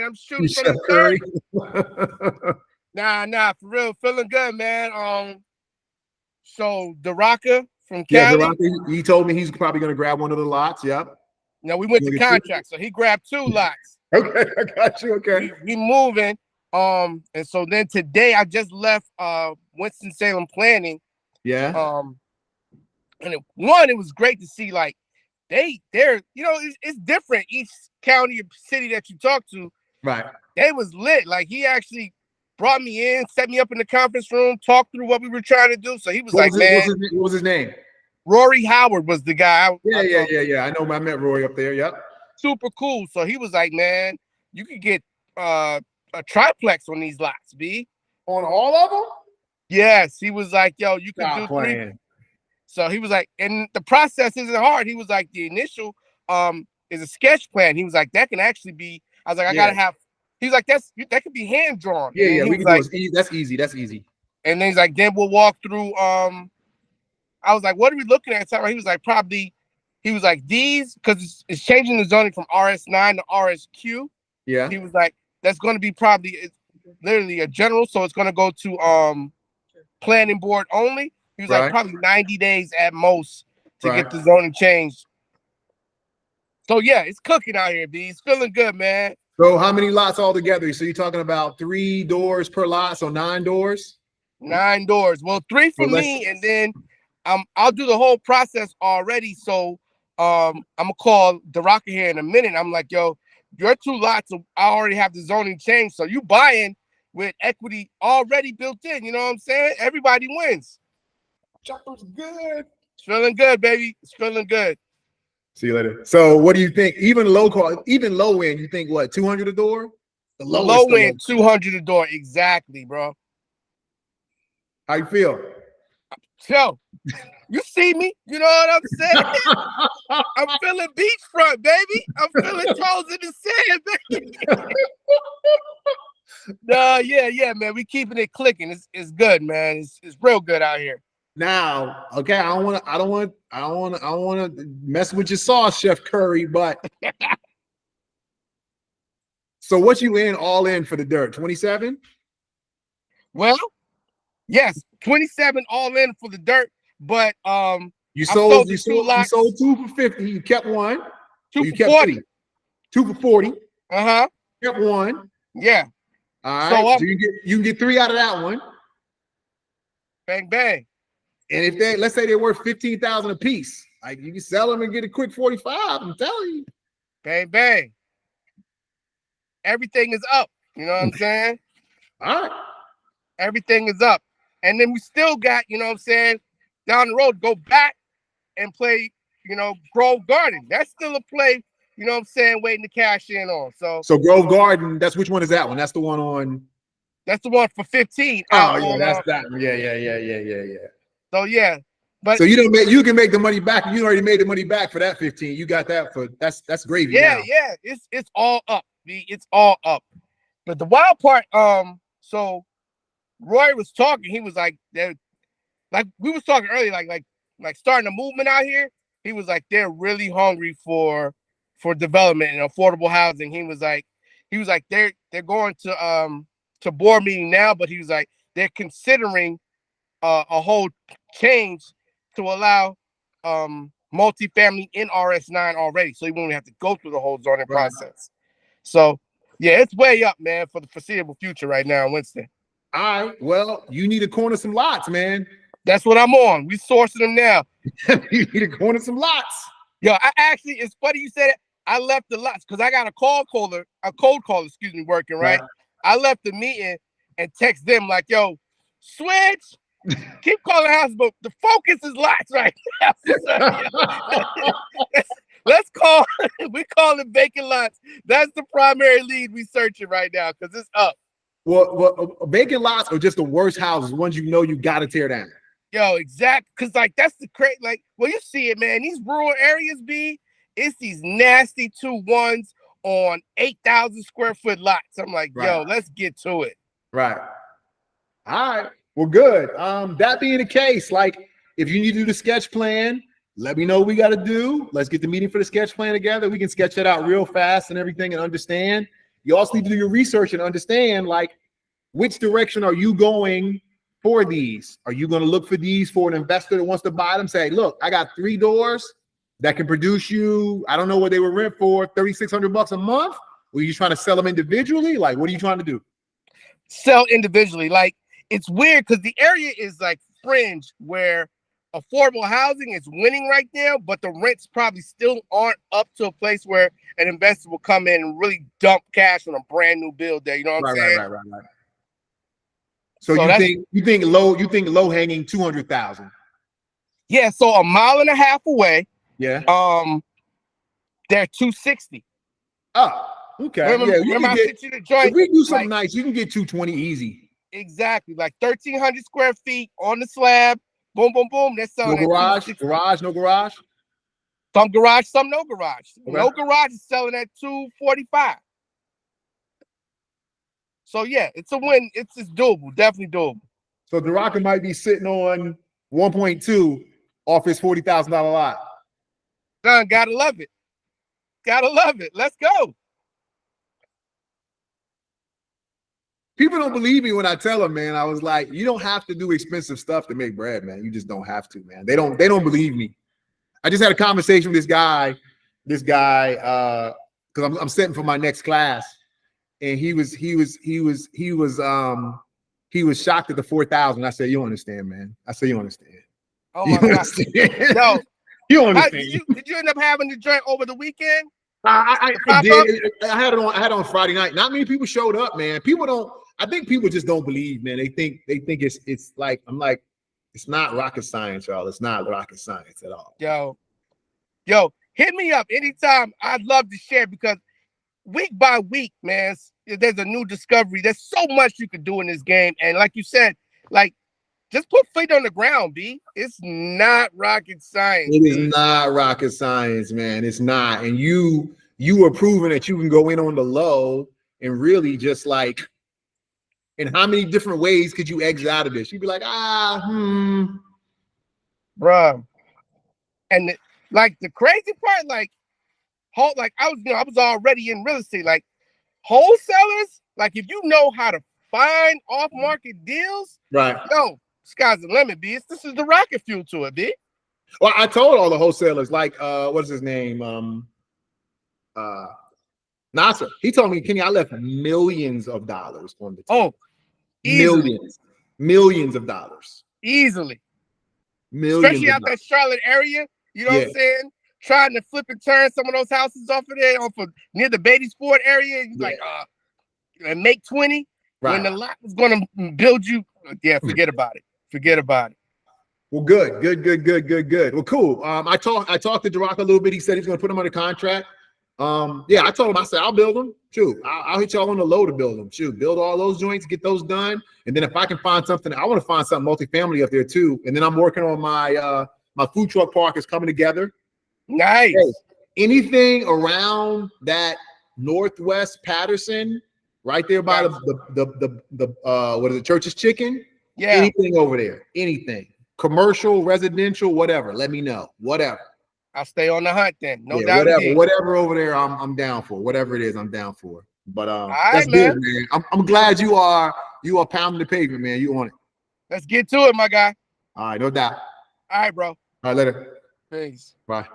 I'm shooting from Chef the Curry. dirt. Nah, for real, feeling good, man. So the Rocker from Yeah, the Cali. Rocky, he told me he's probably going to grab one of the lots. Yep. Now we went You to wanna get contract, so he grabbed 2 lots. Okay, I got you. Okay. We moving. And so then today I just left Winston-Salem planning. Yeah. And it was great to see like they're it's different each county or city that you talk to. Right. They was lit. Like he actually brought me in, set me up in the conference room, talked through what we were trying to do. So he was What was his name? Rory Howard was the guy. Yeah. I know I met Roy up there. Yep. Super cool. So he was like, man, you could get a triplex on these lots, B. On all of them? Yes. He was like, yo, you could do playing. 3. So he was like, and the process isn't hard. He was like, the initial is a sketch plan. He was like, that can actually be. I was like, I gotta have. He's like, that could be hand drawn. Yeah, we can do it. That's easy. And then he's like, then we'll walk through. I was like, what are we looking at? He was like, probably. He was like, these, because it's changing the zoning from RS9 to RSQ. Yeah. He was like, that's going to be probably literally a general, so it's going to go to planning board only. He was like, probably 90 days at most to get the zoning changed. So yeah, it's cooking out here, B. It's feeling good, man. So how many lots altogether? So you're talking about 3 doors per lot, so 9 doors? 9 doors. Well, 3 for me, and then I'll do the whole process already. So I'm gonna call the Rocker here in a minute. I'm like, yo, your 2 lots, I already have the zoning changed. So you buying with equity already built in. You know what I'm saying? Everybody wins. Chocolate good. It's feeling good, baby. It's feeling good. See you later. So what do you think? Even low end, you think what, 200 a door? The low end, 200 a door. Exactly, bro. How you feel? Yo, you see me? You know what I'm saying? I'm feeling beachfront, baby. I'm feeling toes in the sand, baby. Yeah, man. We keeping it clicking. It's good, man. It's real good out here. Now, okay, I don't want to mess with your sauce, Chef Curry, but so what you all in for the dirt? 27? Well, yes, 27 all in for the dirt, but you sold 2 for 50. You kept 1. 2 for 40. 2 for 40. Kept 1. Yeah. All right. So you can get 3 out of that one. Bang bang. And if let's say they're worth 15,000 a piece, like you can sell them and get a quick 45. I'm telling you. Bang bang. Everything is up. You know what I'm saying? All right. Everything is up. And then we still got, you know what I'm saying, down the road, go back and play, Grove Garden. That's still a play, you know what I'm saying, waiting to cash in on. So Grove Garden, that's which one is that one? That's the one on. That's the one for 15. Oh, yeah, that's that one. Yeah. So yeah. But so you can make the money back. You already made the money back for that 15. You got that that's gravy. Yeah. It's all up. It's all up. But the wild part, so Roy was talking, he was like we was talking earlier, like starting a movement out here. He was like, they're really hungry for development and affordable housing. He was like they're going to board meeting now, but he was like, they're considering a whole change to allow multifamily in RS9 already, so you won't have to go through the whole zoning process. So yeah, it's way up, man, for the foreseeable future right now in Winston. All right, well, you need to corner some lots, man. That's what I'm on. We sourcing them now. You need to corner some lots. Yo, it's funny you said it. I left the lots because I got a cold caller, working, right? I left the meeting and text them like, yo, switch. Keep calling houses, but the focus is lots right now. Let's call. We call it vacant lots. That's the primary lead we searching right now because it's up. Well, vacant lots are just the worst houses. Ones you got to tear down. Yo, exactly. Because that's the crazy. You see it, man. These rural areas, it's these nasty 2-1s on 8,000 square foot lots. I'm like, yo, let's get to it. Right. All right. Well, good. That being the case, if you need to do the sketch plan, let me know what we got to do. Let's get the meeting for the sketch plan together. We can sketch it out real fast and everything and understand. you also need to do your research and understand like which direction are you going for these? Are you going to look for these for an investor that wants to buy them? Say, look, I got 3 doors that can produce you, I don't know what they were rent for, $3,600 a month. Were you trying to sell them individually? Like, what are you trying to do? Sell individually. Like, it's weird because the area is like fringe where affordable housing is winning right now, but the rents probably still aren't up to a place where an investor will come in and really dump cash on a brand new build there. You know what I'm saying? Right. So you think low hanging 200,000. Yeah, so a mile and a half away. Yeah. They're 260. Oh, okay. Remember I sent you the joint? If we do something nice, you can get 220 easy. Exactly, like 1,300 square feet on the slab. Boom, boom, boom. That's no garage. No garage. Some garage, some no garage. Okay. No garage is selling at 245. So yeah, it's a win. It's doable, definitely doable. So Duraka might be sitting on 1.2 off his $40,000 lot. Son, gotta love it. Gotta love it. Let's go. People don't believe me when I tell them, man. I was like, you don't have to do expensive stuff to make bread, man. You just don't have to, man. They don't believe me. I just had a conversation with this guy, because I'm sitting for my next class, and he was shocked at the 4,000. I said, you don't understand, man. I said, you don't understand. Oh my God. No. You don't understand. Did you end up having the drink over the weekend? I did. I had it on Friday night. Not many people showed up, man. I think people just don't believe, man. They think it's like, I'm like, it's not rocket science, y'all. It's not rocket science at all. Yo, hit me up anytime. I'd love to share because week by week, man, there's a new discovery. There's so much you could do in this game. And like you said, like, just put feet on the ground, B. It's not rocket science. It is not rocket science, man. It's not. And you are proving that you can go in on the low and really just like, in how many different ways could you exit out of this? You'd be like, Bruh. And like the crazy part, like I was already in real estate. Like wholesalers, like if you know how to find off-market deals, right? Yo, sky's the limit, B. This is the rocket fuel to it, B. Well, I told all the wholesalers, like, what's his name? Nasser. He told me, Kenny, I left millions of dollars on the table. Oh, easily. Millions of dollars. Easily. Millions. Especially out that Charlotte area. You know what I'm saying? Trying to flip and turn some of those houses off of there, near the Beatty Sport area. He's like, and make 20 when the lot is going to build you. Yeah, forget about it. Forget about it. Well, good. Well, cool. I talked to Duraka a little bit. He said he's going to put him under contract. I told him, I said, I'll build them. Shoot, I'll hit y'all on the low to build them. Shoot, build all those joints, get those done. And then if I can find something, I want to find something multifamily up there too. And then I'm working on my food truck park is coming together. Nice. Hey, anything around that Northwest Patterson, right there by the what is it, Church's Chicken? Yeah. Anything over there, anything. Commercial, residential, whatever. Let me know. Whatever. I'll stay on the hunt then. No doubt. Whatever over there, I'm down for. Whatever it is, I'm down for. But that's good, man. I'm glad you are pounding the pavement, man. You on it. Let's get to it, my guy. All right, no doubt. All right, bro. All right, later. Peace. Bye.